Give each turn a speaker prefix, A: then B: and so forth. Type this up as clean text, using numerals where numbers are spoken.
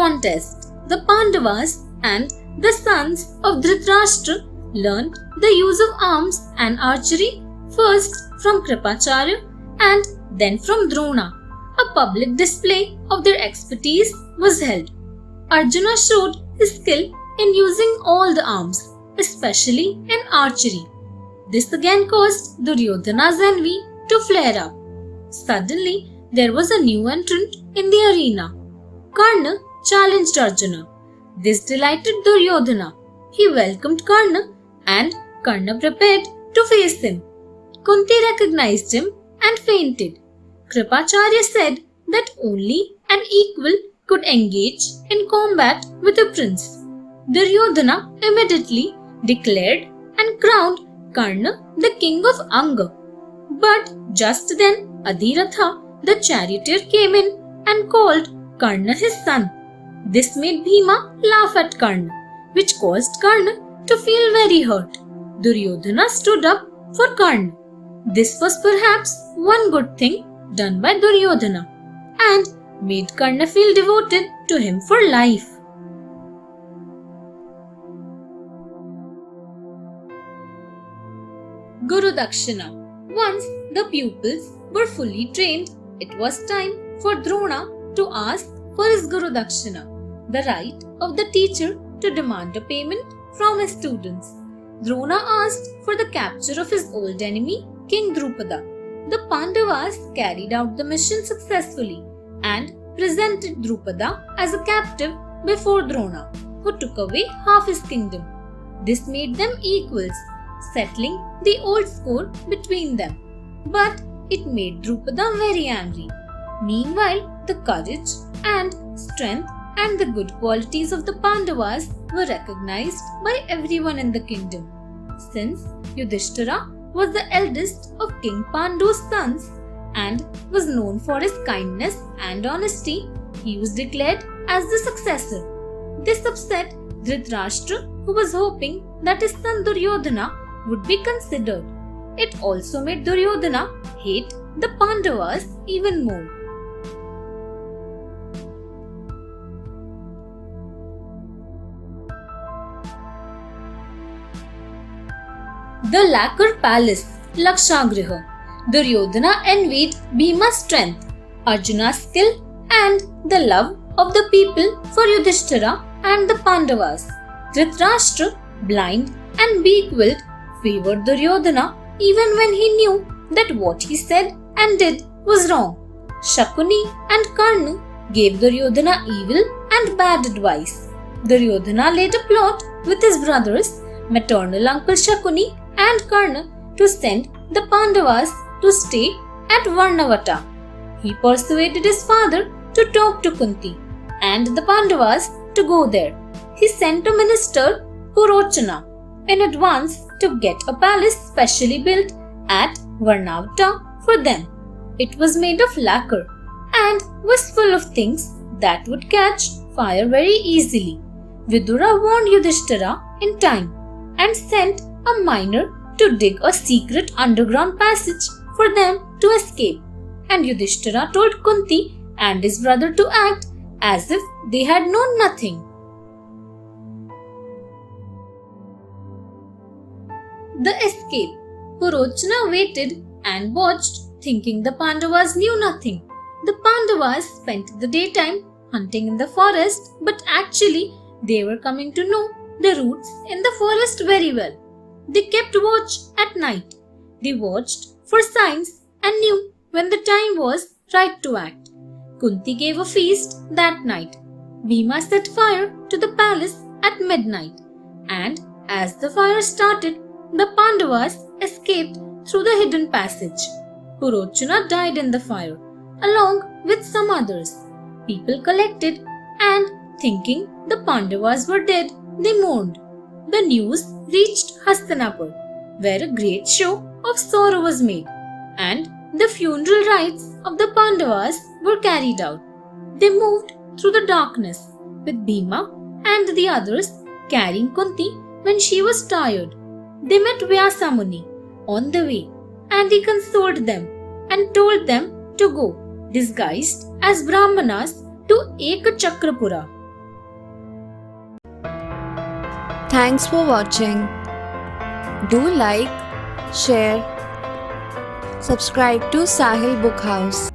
A: contest, the Pandavas and the sons of Dhritarashtra learned the use of arms and archery first from Kripacharya and then from Drona. A public display of their expertise was held. Arjuna showed his skill in using all the arms, especially in archery. This again caused Duryodhana's envy to flare up. Suddenly, there was a new entrant in the arena. Karna challenged Arjuna. This delighted Duryodhana. He welcomed Karna and Karna prepared to face him. Kunti recognized him and fainted. Kripacharya said that only an equal could engage in combat with a prince. Duryodhana immediately declared and crowned Karna the king of Anga. But just then Adhiratha, the charioteer, came in and called Karna his son. This made Bhima laugh at Karna, which caused Karna to feel very hurt. Duryodhana stood up for Karna. This was perhaps one good thing done by Duryodhana and made Karna feel devoted to him for life. Guru Dakshina. Once the pupils were fully trained, it was time for Drona to ask for his Guru Dakshina, the right of the teacher to demand a payment from his students. Drona asked for the capture of his old enemy, King Drupada. The Pandavas carried out the mission successfully and presented Drupada as a captive before Drona, who took away half his kingdom. This made them equals, settling the old score between them. But it made Drupada very angry. Meanwhile, the courage and strength and the good qualities of the Pandavas were recognized by everyone in the kingdom. Since Yudhishthira was the eldest of King Pandu's sons and was known for his kindness and honesty, he was declared as the successor. This upset Dhritarashtra, who was hoping that his son Duryodhana would be considered. It also made Duryodhana hate the Pandavas even more. The lacquered palace, Lakshagriha. Duryodhana envied Bhima's strength, Arjuna's skill, and the love of the people for Yudhishthira and the Pandavas. Dhritarashtra, blind and beguiled, favored Duryodhana even when he knew that what he said and did was wrong. Shakuni and Karna gave Duryodhana evil and bad advice. Duryodhana laid a plot with his brothers, maternal uncle Shakuni and Karna, to send the Pandavas to stay at Varnavata. He persuaded his father to talk to Kunti and the Pandavas to go there. He sent a minister, Purochana, in advance to get a palace specially built at Varnavata for them. It was made of lacquer and was full of things that would catch fire very easily. Vidura warned Yudhishthira in time and sent a miner to dig a secret underground passage for them to escape. And Yudhishthira told Kunti and his brother to act as if they had known nothing. The escape. Purochana waited and watched, thinking the Pandavas knew nothing. The Pandavas spent the daytime hunting in the forest, but actually they were coming to know the routes in the forest very well. They kept watch at night. They watched for signs and knew when the time was right to act. Kunti gave a feast that night. Bhima set fire to the palace at midnight, and as the fire started, the Pandavas escaped through the hidden passage. Purochana died in the fire, along with some others. People collected and, thinking the Pandavas were dead, they mourned. The news reached Hastinapur, where a great show of sorrow was made, and the funeral rites of the Pandavas were carried out. They moved through the darkness, with Bhima and the others carrying Kunti when she was tired. They met Vyasa Muni on the way, and he consoled them and told them to go, disguised as Brahmanas, to Ekachakrapura,
B: Thanks for watching. Do like, share, subscribe to Sahil Book House.